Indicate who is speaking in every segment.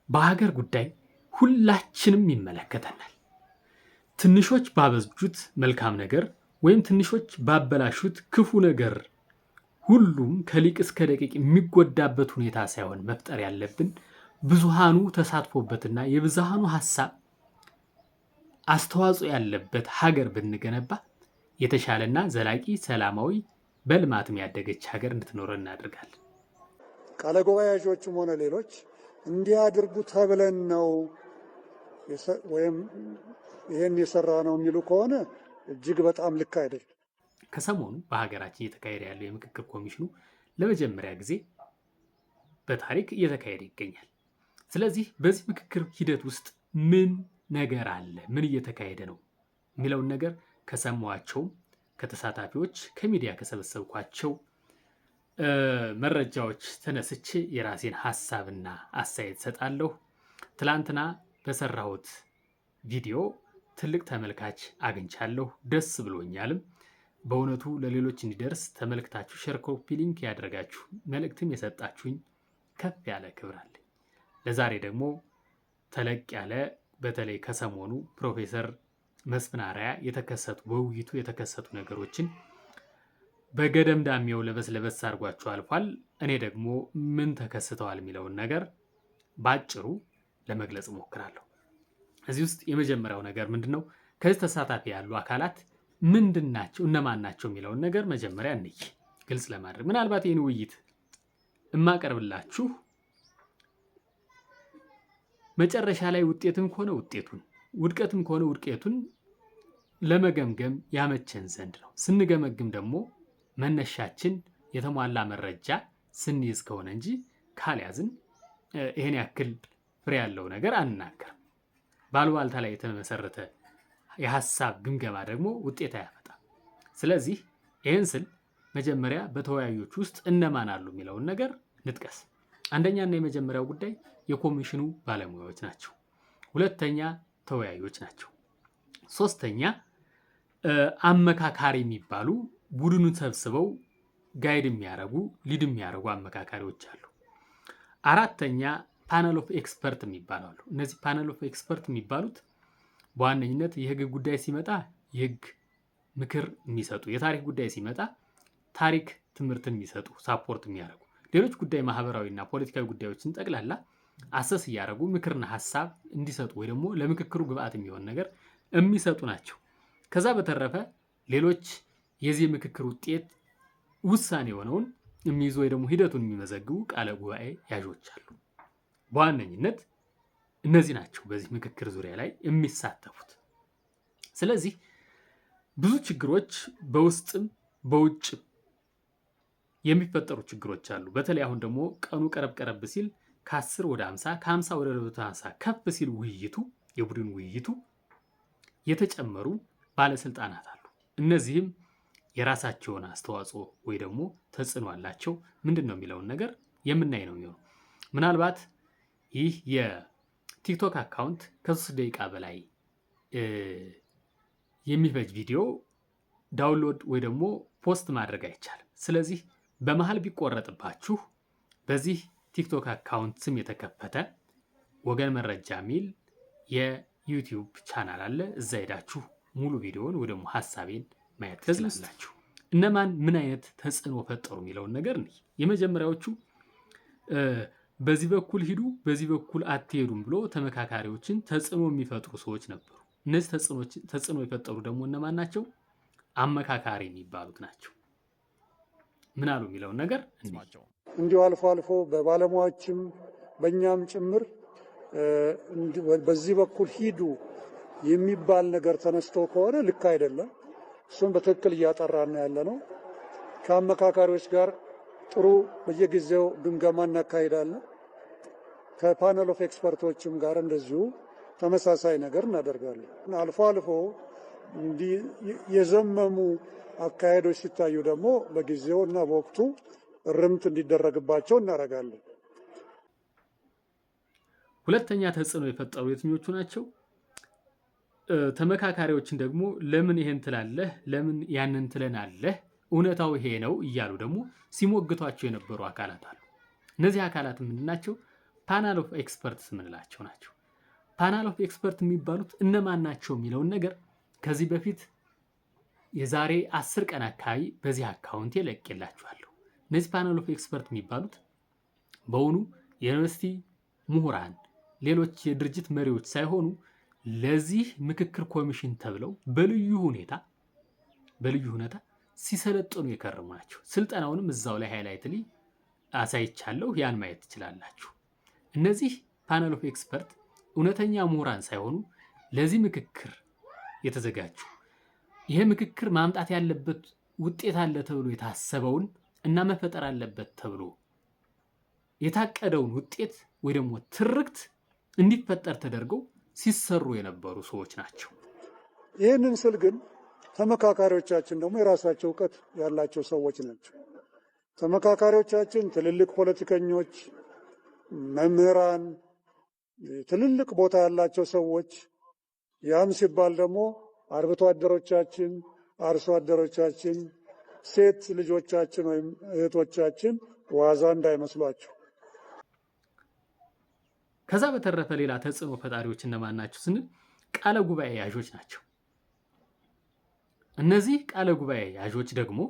Speaker 1: በሀገር ጉዳይ ሁላችንም ይመለከተናል። ትንሾች ባበጁት መልካም ነገር ወይም ትንሾች ባበላሹት ክፉ ነገር ሁሉም ከሊቅ እስከ ደቂቅ የሚጎዳበት ሁኔታ ሳይሆን መፍጠር ያለብን ብዙሃኑ ተሳትፎበትና የብዙሃኑ ሐሳብ አስተዋጽኦ ያለበት ሀገር ብንገነባ የተሻለና ዘላቂ ሰላማዊ በልማትም ያደገች ሀገር እንድትኖር እናደርጋለን።
Speaker 2: ቃለ ጉባኤዎችም ሆነ ሌሎች እንዲያድርጉ ተብለን ነው ወይም ይሄን የሰራ ነው የሚሉ ከሆነ እጅግ በጣም ልክ አይደለም።
Speaker 1: ከሰሞኑ በሀገራችን እየተካሄደ ያለው የምክክር ኮሚሽኑ ለመጀመሪያ ጊዜ በታሪክ እየተካሄደ ይገኛል። ስለዚህ በዚህ ምክክር ሂደት ውስጥ ምን ነገር አለ፣ ምን እየተካሄደ ነው የሚለውን ነገር ከሰማኋቸው ከተሳታፊዎች ከሚዲያ ከሰበሰብኳቸው መረጃዎች ተነስቼ የራሴን ሐሳብና አስተያየት ሰጣለሁ። ትላንትና በሰራሁት ቪዲዮ ትልቅ ተመልካች አግኝቻለሁ፣ ደስ ብሎኛልም። በእውነቱ ለሌሎች እንዲደርስ ተመልክታችሁ ሼር፣ ኮፒ ሊንክ ያደረጋችሁ መልእክትም የሰጣችሁኝ ከፍ ያለ ክብር አለኝ። ለዛሬ ደግሞ ተለቅ ያለ በተለይ ከሰሞኑ ፕሮፌሰር መስፍን አርአያ የተከሰቱ በውይይቱ የተከሰቱ ነገሮችን በገደምዳሜው ለበስ አድርጓቸው አልፏል። እኔ ደግሞ ምን ተከስተዋል የሚለውን ነገር ባጭሩ ለመግለጽ እሞክራለሁ። እዚህ ውስጥ የመጀመሪያው ነገር ምንድነው? ከዚህ ተሳታፊ ያሉ አካላት ምንድን ናቸው፣ እነማን ናቸው የሚለውን ነገር መጀመሪያ እንይ፣ ግልጽ ለማድረግ ምናልባት ይህን ውይይት እማቀርብላችሁ መጨረሻ ላይ ውጤትም ከሆነ ውጤቱን ውድቀትም ከሆነ ውድቀቱን ለመገምገም ያመቸን ዘንድ ነው። ስንገመግም ደግሞ መነሻችን የተሟላ መረጃ ስንይዝ ከሆነ እንጂ ካልያዝን ይሄን ያክል ፍሬ ያለው ነገር አንናገርም። ባሉባልታ ላይ የተመሰረተ የሐሳብ ግምገማ ደግሞ ውጤት አያመጣም። ስለዚህ ይህን ስል መጀመሪያ በተወያዮች ውስጥ እነማን አሉ የሚለውን ነገር እንጥቀስ። አንደኛና የመጀመሪያው ጉዳይ የኮሚሽኑ ባለሙያዎች ናቸው። ሁለተኛ ተወያዮች ናቸው። ሶስተኛ አመካካሪ የሚባሉ ቡድኑን ሰብስበው ጋይድ የሚያደርጉ ሊድ የሚያደርጉ አመካካሪዎች አሉ። አራተኛ ፓነል ኦፍ ኤክስፐርት የሚባሉ አሉ። እነዚህ ፓነል ኦፍ ኤክስፐርት የሚባሉት በዋነኝነት የህግ ጉዳይ ሲመጣ የህግ ምክር የሚሰጡ፣ የታሪክ ጉዳይ ሲመጣ ታሪክ ትምህርትን የሚሰጡ ሳፖርት የሚያደርጉ፣ ሌሎች ጉዳይ ማህበራዊና ፖለቲካዊ ጉዳዮችን ጠቅላላ አሰስ እያደረጉ ምክርና ሀሳብ እንዲሰጡ ወይ ደግሞ ለምክክሩ ግብአት የሚሆን ነገር የሚሰጡ ናቸው። ከዛ በተረፈ ሌሎች የዚህ ምክክር ውጤት ውሳኔ የሆነውን የሚይዙ ወይ ደግሞ ሂደቱን የሚመዘግቡ ቃለ ጉባኤ ያዦች አሉ። በዋነኝነት እነዚህ ናቸው በዚህ ምክክር ዙሪያ ላይ የሚሳተፉት። ስለዚህ ብዙ ችግሮች በውስጥም በውጭም የሚፈጠሩ ችግሮች አሉ። በተለይ አሁን ደግሞ ቀኑ ቀረብ ሲል ከ10 ወደ 50 ከ50 ወደ 50 ከፍ ሲል ውይይቱ የቡድን ውይይቱ የተጨመሩ ባለስልጣናት አሉ። እነዚህም የራሳቸውን አስተዋጽኦ ወይ ደግሞ ተጽዕኖ አላቸው። ምንድን ነው የሚለውን ነገር የምናይ ነው የሚሆነው። ምናልባት ይህ የቲክቶክ አካውንት ከ3 ደቂቃ በላይ የሚፈጅ ቪዲዮ ዳውንሎድ ወይ ደግሞ ፖስት ማድረግ አይቻልም። ስለዚህ በመሃል ቢቆረጥባችሁ በዚህ ቲክቶክ አካውንት ስም የተከፈተ ወገን መረጃ ሚል የዩቲዩብ ቻናል አለ። እዛ ሄዳችሁ ሙሉ ቪዲዮውን ወይ ደግሞ ሐሳቤን ማየት ትችላላችሁ። እነማን ምን አይነት ተጽዕኖ ፈጠሩ የሚለውን ነገር ነው። የመጀመሪያዎቹ በዚህ በኩል ሂዱ በዚህ በኩል አትሄዱም ብሎ ተመካካሪዎችን ተጽዕኖ የሚፈጥሩ ሰዎች ነበሩ። እነዚህ ተጽዕኖ የፈጠሩ ደግሞ እነማን ናቸው? አመካካሪ የሚባሉት ናቸው። ምን አሉ የሚለውን ነገር
Speaker 2: እንዲሁ አልፎ አልፎ በባለሙያዎችም በእኛም ጭምር በዚህ በኩል ሂዱ የሚባል ነገር ተነስቶ ከሆነ ልክ አይደለም። እሱም በትክክል እያጠራን ያለ ነው። ከአመካካሪዎች ጋር ጥሩ በየጊዜው ግምገማ እናካሂዳለን። ከፓነል ኦፍ ኤክስፐርቶችም ጋር እንደዚሁ ተመሳሳይ ነገር እናደርጋለን። አልፎ አልፎ እንዲህ የዘመሙ አካሄዶች ሲታዩ ደግሞ በጊዜው እና በወቅቱ እርምት እንዲደረግባቸው እናደርጋለን።
Speaker 1: ሁለተኛ ተጽዕኖ የፈጠሩ የትኞቹ ናቸው? ተመካካሪዎችን ደግሞ ለምን ይሄን ትላለህ፣ ለምን ያንን ትለናለህ፣ እውነታው ይሄ ነው እያሉ ደግሞ ሲሞግቷቸው የነበሩ አካላት አሉ። እነዚህ አካላት ምንድናቸው? ፓናል ኦፍ ኤክስፐርትስ የምንላቸው ናቸው። ፓናል ኦፍ ኤክስፐርት የሚባሉት እነማን ናቸው የሚለውን ነገር ከዚህ በፊት የዛሬ 10 ቀን አካባቢ በዚህ አካውንቴ ለቅቄላችኋለሁ። እነዚህ ፓናል ኦፍ ኤክስፐርት የሚባሉት በውኑ የዩኒቨርሲቲ ምሁራን፣ ሌሎች የድርጅት መሪዎች ሳይሆኑ ለዚህ ምክክር ኮሚሽን ተብለው በልዩ ሁኔታ ሲሰለጥኑ የከረሙ ናቸው። ስልጠናውንም እዛው ላይ ሃይላይትሊ አሳይቻለሁ። ያን ማየት ትችላላችሁ። እነዚህ ፓናል ኦፍ ኤክስፐርት እውነተኛ ምሁራን ሳይሆኑ ለዚህ ምክክር የተዘጋጁ ይሄ ምክክር ማምጣት ያለበት ውጤት አለ ተብሎ የታሰበውን እና መፈጠር አለበት ተብሎ የታቀደውን ውጤት ወይ ደግሞ ትርክት እንዲፈጠር ተደርገው ሲሰሩ የነበሩ ሰዎች ናቸው።
Speaker 2: ይህንን ስል ግን ተመካካሪዎቻችን ደግሞ የራሳቸው እውቀት ያላቸው ሰዎች ናቸው። ተመካካሪዎቻችን ትልልቅ ፖለቲከኞች፣ መምህራን፣ ትልልቅ ቦታ ያላቸው ሰዎች፣ ያም ሲባል ደግሞ አርብቶ አደሮቻችን፣ አርሶ አደሮቻችን፣ ሴት ልጆቻችን ወይም እህቶቻችን ዋዛ እንዳይመስሏቸው።
Speaker 1: ከዛ በተረፈ ሌላ ተጽዕኖ ፈጣሪዎች እነማን ናቸው ስንል ቃለ ጉባኤ ያዦች ናቸው። እነዚህ ቃለ ጉባኤ ያዦች ደግሞ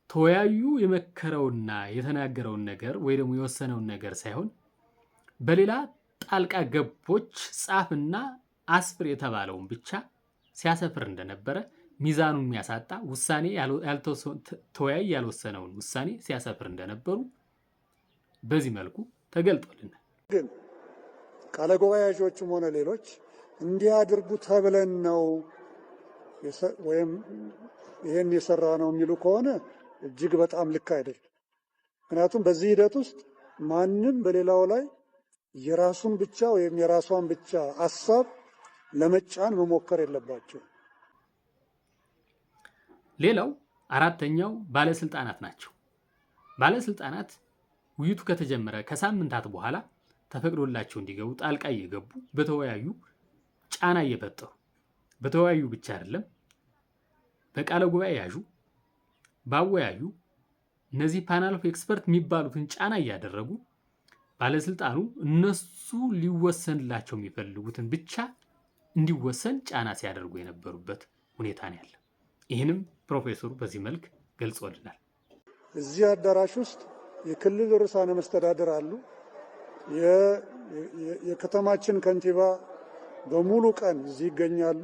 Speaker 1: ተወያዩ የመከረውና የተናገረውን ነገር ወይ ደግሞ የወሰነውን ነገር ሳይሆን በሌላ ጣልቃ ገቦች ጻፍና አስፍር የተባለውን ብቻ ሲያሰፍር እንደነበረ ሚዛኑን የሚያሳጣ ውሳኔ ተወያይ ያልወሰነውን ውሳኔ ሲያሰፍር እንደነበሩ በዚህ መልኩ ተገልጦልናል።
Speaker 2: ግን ቃለ ጉባኤ ያዦችም ሆነ ሌሎች እንዲያድርጉ ተብለን ነው ወይም ይሄን የሰራ ነው የሚሉ ከሆነ እጅግ በጣም ልክ አይደለም። ምክንያቱም በዚህ ሂደት ውስጥ ማንም በሌላው ላይ የራሱን ብቻ ወይም የራሷን ብቻ ሀሳብ ለመጫን መሞከር የለባቸው።
Speaker 1: ሌላው አራተኛው ባለስልጣናት ናቸው። ባለስልጣናት ውይይቱ ከተጀመረ ከሳምንታት በኋላ ተፈቅዶላቸው እንዲገቡ ጣልቃ እየገቡ በተወያዩ ጫና እየፈጠሩ በተወያዩ ብቻ አይደለም በቃለ ጉባኤ ያዡ ባወያዩ እነዚህ ፓናል ኦፍ ኤክስፐርት የሚባሉትን ጫና እያደረጉ ባለስልጣኑ እነሱ ሊወሰንላቸው የሚፈልጉትን ብቻ እንዲወሰን ጫና ሲያደርጉ የነበሩበት ሁኔታ ነው ያለ። ይህንም ፕሮፌሰሩ በዚህ መልክ ገልጾልናል።
Speaker 2: እዚህ አዳራሽ ውስጥ የክልል ርዕሳነ መስተዳድር አሉ። የከተማችን ከንቲባ በሙሉ ቀን እዚህ ይገኛሉ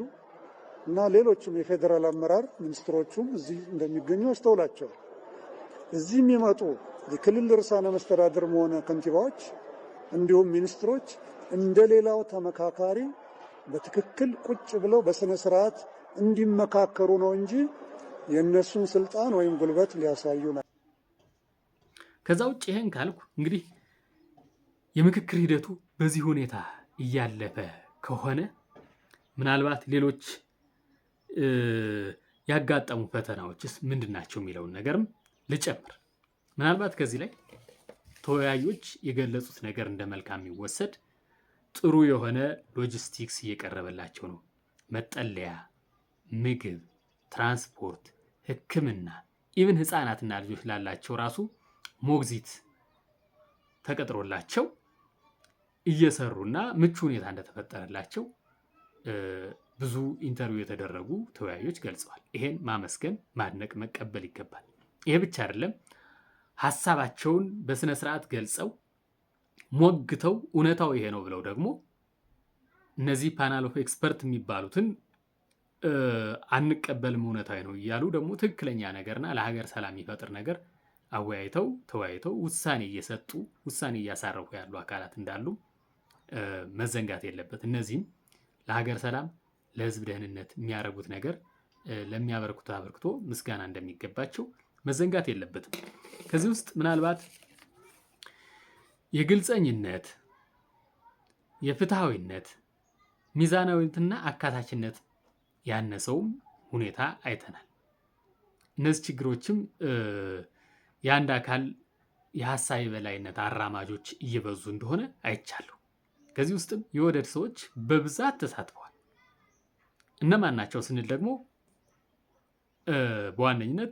Speaker 2: እና ሌሎችም የፌዴራል አመራር ሚኒስትሮቹም እዚህ እንደሚገኙ አስተውላቸዋል። እዚህ የሚመጡ የክልል ርዕሳነ መስተዳድር ሆነ ከንቲባዎች እንዲሁም ሚኒስትሮች እንደሌላው ተመካካሪ በትክክል ቁጭ ብለው በስነ ስርዓት እንዲመካከሩ ነው እንጂ የእነሱን ስልጣን ወይም ጉልበት ሊያሳዩ ነው።
Speaker 1: ከዛ ውጭ ይሄን ካልኩ እንግዲህ የምክክር ሂደቱ በዚህ ሁኔታ እያለፈ ከሆነ ምናልባት ሌሎች ያጋጠሙ ፈተናዎችስ ምንድናቸው የሚለውን ነገርም ልጨምር። ምናልባት ከዚህ ላይ ተወያዮች የገለጹት ነገር እንደ መልካም የሚወሰድ ጥሩ የሆነ ሎጂስቲክስ እየቀረበላቸው ነው። መጠለያ፣ ምግብ፣ ትራንስፖርት፣ ሕክምና ኢቭን ህፃናትና ልጆች ላላቸው ራሱ ሞግዚት ተቀጥሮላቸው እየሰሩና ምቹ ሁኔታ እንደተፈጠረላቸው ብዙ ኢንተርቪው የተደረጉ ተወያዮች ገልጸዋል። ይሄን ማመስገን፣ ማድነቅ፣ መቀበል ይገባል። ይሄ ብቻ አይደለም፣ ሀሳባቸውን በስነ ስርዓት ገልጸው ሞግተው እውነታው ይሄ ነው ብለው ደግሞ እነዚህ ፓናል ኦፍ ኤክስፐርት የሚባሉትን አንቀበልም እውነታዊ ነው እያሉ ደግሞ ትክክለኛ ነገርና ለሀገር ሰላም የሚፈጥር ነገር አወያይተው ተወያይተው ውሳኔ እየሰጡ ውሳኔ እያሳረፉ ያሉ አካላት እንዳሉ መዘንጋት የለበት። እነዚህም ለሀገር ሰላም ለህዝብ ደህንነት የሚያደርጉት ነገር ለሚያበረክቱ አበርክቶ ምስጋና እንደሚገባቸው መዘንጋት የለበትም። ከዚህ ውስጥ ምናልባት የግልፀኝነት፣ የፍትሐዊነት፣ ሚዛናዊነትና አካታችነት ያነሰውም ሁኔታ አይተናል። እነዚህ ችግሮችም የአንድ አካል የሀሳብ የበላይነት አራማጆች እየበዙ እንደሆነ አይቻለሁ። ከዚህ ውስጥም የወደድ ሰዎች በብዛት ተሳትፈዋል። እነማን ናቸው ስንል ደግሞ በዋነኝነት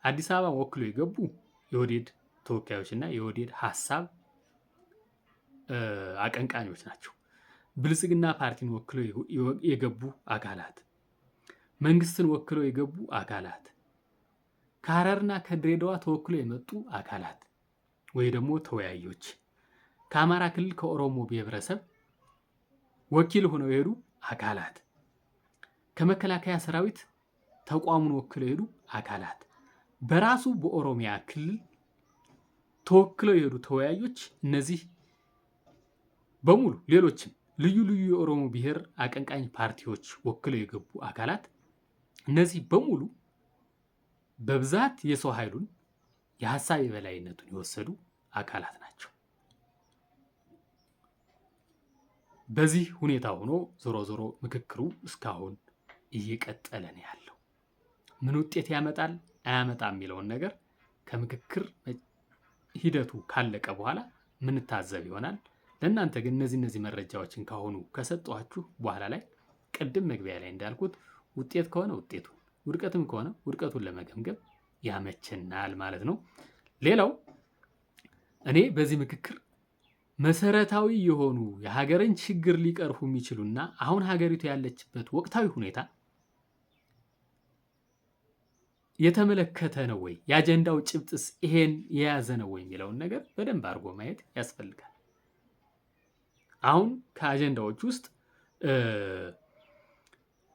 Speaker 1: አዲስ አበባ ወክሎ የገቡ የወዴድ ተወካዮችና የወዴድ ሀሳብ አቀንቃኞች ናቸው። ብልጽግና ፓርቲን ወክለው የገቡ አካላት፣ መንግስትን ወክለው የገቡ አካላት፣ ከሐረርና ከድሬዳዋ ተወክለው የመጡ አካላት ወይ ደግሞ ተወያዮች፣ ከአማራ ክልል ከኦሮሞ ብሔረሰብ ወኪል ሆነው የሄዱ አካላት፣ ከመከላከያ ሰራዊት ተቋሙን ወክለው የሄዱ አካላት፣ በራሱ በኦሮሚያ ክልል ተወክለው የሄዱ ተወያዮች፣ እነዚህ በሙሉ ሌሎችም ልዩ ልዩ የኦሮሞ ብሔር አቀንቃኝ ፓርቲዎች ወክለው የገቡ አካላት፣ እነዚህ በሙሉ በብዛት የሰው ኃይሉን የሀሳብ የበላይነቱን የወሰዱ አካላት ናቸው። በዚህ ሁኔታ ሆኖ ዞሮ ዞሮ ምክክሩ እስካሁን እየቀጠለ ነው ያለው። ምን ውጤት ያመጣል አያመጣም የሚለውን ነገር ከምክክር ሂደቱ ካለቀ በኋላ ምንታዘብ ይሆናል። ለእናንተ ግን እነዚህ መረጃዎችን ካሁኑ ከሰጠኋችሁ በኋላ ላይ ቅድም መግቢያ ላይ እንዳልኩት ውጤት ከሆነ ውጤቱን፣ ውድቀትም ከሆነ ውድቀቱን ለመገምገም ያመቸናል ማለት ነው። ሌላው እኔ በዚህ ምክክር መሰረታዊ የሆኑ የሀገርን ችግር ሊቀርፉ የሚችሉና አሁን ሀገሪቱ ያለችበት ወቅታዊ ሁኔታ የተመለከተ ነው ወይ፣ የአጀንዳው ጭብጥስ ይሄን የያዘ ነው ወይ የሚለውን ነገር በደንብ አድርጎ ማየት ያስፈልጋል። አሁን ከአጀንዳዎች ውስጥ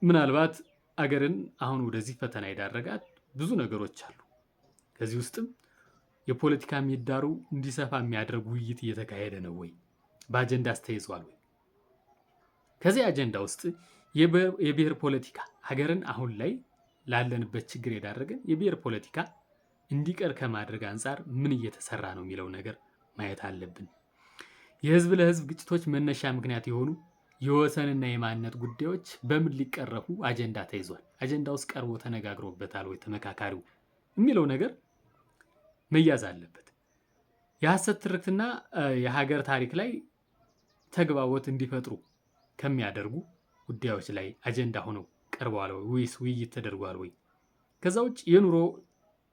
Speaker 1: ምናልባት አገርን አሁን ወደዚህ ፈተና የዳረጋት ብዙ ነገሮች አሉ። ከዚህ ውስጥም የፖለቲካ ምህዳሩ እንዲሰፋ የሚያደርግ ውይይት እየተካሄደ ነው ወይ፣ በአጀንዳ አስተይዟል ወይ? ከዚህ አጀንዳ ውስጥ የብሔር ፖለቲካ ሀገርን አሁን ላይ ላለንበት ችግር የዳረገን የብሔር ፖለቲካ እንዲቀር ከማድረግ አንጻር ምን እየተሰራ ነው የሚለው ነገር ማየት አለብን። የህዝብ ለህዝብ ግጭቶች መነሻ ምክንያት የሆኑ የወሰንና የማንነት ጉዳዮች በምን ሊቀረፉ አጀንዳ ተይዟል? አጀንዳ ውስጥ ቀርቦ ተነጋግሮበታል ወይ ተመካካሪው የሚለው ነገር መያዝ አለበት። የሐሰት ትርክትና የሀገር ታሪክ ላይ ተግባቦት እንዲፈጥሩ ከሚያደርጉ ጉዳዮች ላይ አጀንዳ ሆነው ቀርበዋል ወይስ ውይይት ተደርጓል ወይ? ከዛ ውጭ የኑሮ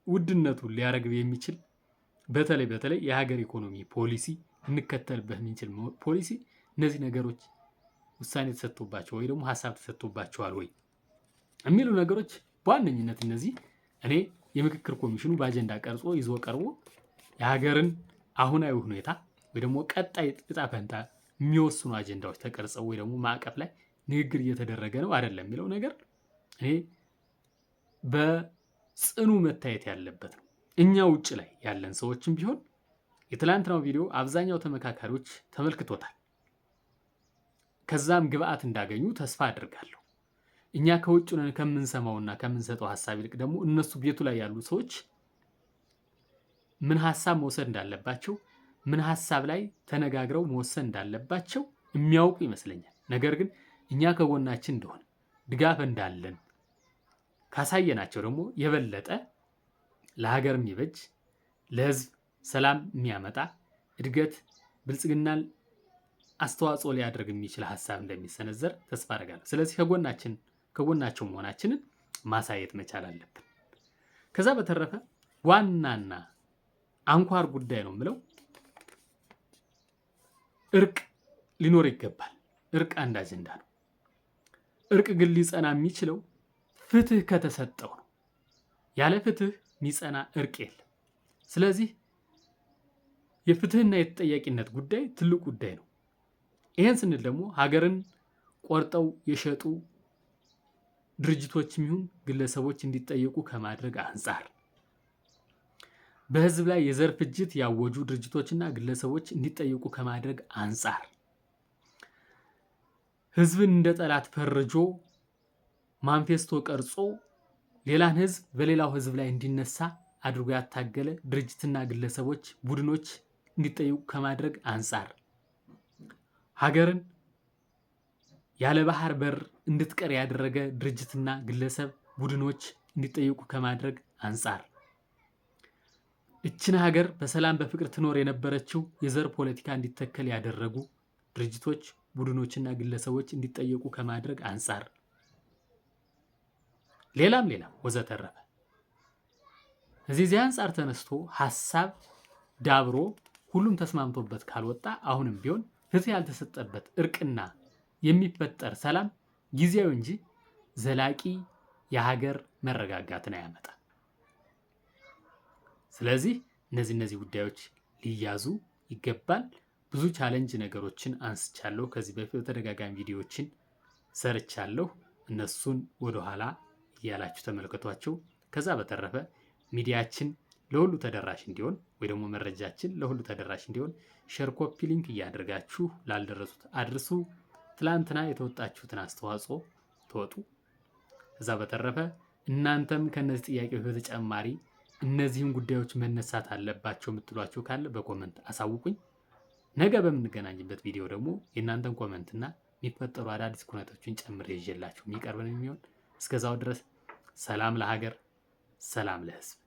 Speaker 1: ውድነቱን ሊያረግብ የሚችል በተለይ የሀገር ኢኮኖሚ ፖሊሲ እንከተልበት የምንችል ፖሊሲ፣ እነዚህ ነገሮች ውሳኔ ተሰጥቶባቸው ወይ ደግሞ ሀሳብ ተሰጥቶባቸዋል ወይ የሚሉ ነገሮች በዋነኝነት እነዚህ እኔ የምክክር ኮሚሽኑ በአጀንዳ ቀርጾ ይዞ ቀርቦ የሀገርን አሁናዊ ሁኔታ ወይ ደግሞ ቀጣይ ዕጣ ፈንታ የሚወስኑ አጀንዳዎች ተቀርጸው ወይ ደግሞ ማዕቀፍ ላይ ንግግር እየተደረገ ነው አይደለም የሚለው ነገር እኔ በጽኑ መታየት ያለበት ነው። እኛ ውጭ ላይ ያለን ሰዎችም ቢሆን የትላንትናው ቪዲዮ አብዛኛው ተመካካሪዎች ተመልክቶታል። ከዛም ግብአት እንዳገኙ ተስፋ አድርጋለሁ። እኛ ከውጭ ነን ከምንሰማውና ከምንሰጠው ሀሳብ ይልቅ ደግሞ እነሱ ቤቱ ላይ ያሉ ሰዎች ምን ሀሳብ መውሰድ እንዳለባቸው፣ ምን ሀሳብ ላይ ተነጋግረው መወሰን እንዳለባቸው የሚያውቁ ይመስለኛል። ነገር ግን እኛ ከጎናችን እንደሆነ ድጋፍ እንዳለን ካሳየናቸው ደግሞ የበለጠ ለሀገር የሚበጅ ለህዝብ ሰላም የሚያመጣ እድገት፣ ብልጽግናን አስተዋጽኦ ሊያደርግ የሚችል ሀሳብ እንደሚሰነዘር ተስፋ አደርጋለሁ። ስለዚህ ከጎናቸው መሆናችንን ማሳየት መቻል አለብን። ከዛ በተረፈ ዋናና አንኳር ጉዳይ ነው የምለው እርቅ ሊኖር ይገባል። እርቅ አንድ አጀንዳ ነው። እርቅ ግን ሊጸና የሚችለው ፍትህ ከተሰጠው ነው። ያለ ፍትህ የሚጸና እርቅ የለም። ስለዚህ የፍትህና የተጠያቂነት ጉዳይ ትልቅ ጉዳይ ነው። ይህን ስንል ደግሞ ሀገርን ቆርጠው የሸጡ ድርጅቶችም ይሁን ግለሰቦች እንዲጠየቁ ከማድረግ አንጻር፣ በህዝብ ላይ የዘር ፍጅት ያወጁ ድርጅቶችና ግለሰቦች እንዲጠየቁ ከማድረግ አንጻር፣ ህዝብን እንደ ጠላት ፈርጆ ማንፌስቶ ቀርጾ ሌላን ህዝብ በሌላው ህዝብ ላይ እንዲነሳ አድርጎ ያታገለ ድርጅትና ግለሰቦች፣ ቡድኖች እንዲጠየቁ ከማድረግ አንጻር፣ ሀገርን ያለ ባህር በር እንድትቀር ያደረገ ድርጅትና ግለሰብ ቡድኖች እንዲጠየቁ ከማድረግ አንጻር፣ እችን ሀገር በሰላም በፍቅር ትኖር የነበረችው የዘር ፖለቲካ እንዲተከል ያደረጉ ድርጅቶች፣ ቡድኖችና ግለሰቦች እንዲጠየቁ ከማድረግ አንጻር፣ ሌላም ወዘተረፈ እዚህ አንጻር ተነስቶ ሀሳብ ዳብሮ ሁሉም ተስማምቶበት ካልወጣ አሁንም ቢሆን ፍትህ ያልተሰጠበት እርቅና የሚፈጠር ሰላም ጊዜያዊ እንጂ ዘላቂ የሀገር መረጋጋትን አያመጣም። ስለዚህ እነዚህ ጉዳዮች ሊያዙ ይገባል። ብዙ ቻሌንጅ ነገሮችን አንስቻለሁ። ከዚህ በፊት በተደጋጋሚ ቪዲዮዎችን ሰርቻለሁ። እነሱን ወደኋላ እያላችሁ ተመልከቷቸው። ከዛ በተረፈ ሚዲያችን ለሁሉ ተደራሽ እንዲሆን ወይ ደግሞ መረጃችን ለሁሉ ተደራሽ እንዲሆን ሼር፣ ኮፒ ሊንክ እያደረጋችሁ ላልደረሱት አድርሱ። ትላንትና የተወጣችሁትን አስተዋጽኦ ተወጡ። ከዛ በተረፈ እናንተም ከነዚህ ጥያቄዎች በተጨማሪ እነዚህን ጉዳዮች መነሳት አለባቸው የምትሏቸው ካለ በኮመንት አሳውቁኝ። ነገ በምንገናኝበት ቪዲዮ ደግሞ የእናንተን ኮመንትና የሚፈጠሩ አዳዲስ ኩነቶችን ጨምሬ ይዤላችሁ የሚቀርብ ነው የሚሆን። እስከዛው ድረስ ሰላም ለሀገር፣ ሰላም ለሕዝብ።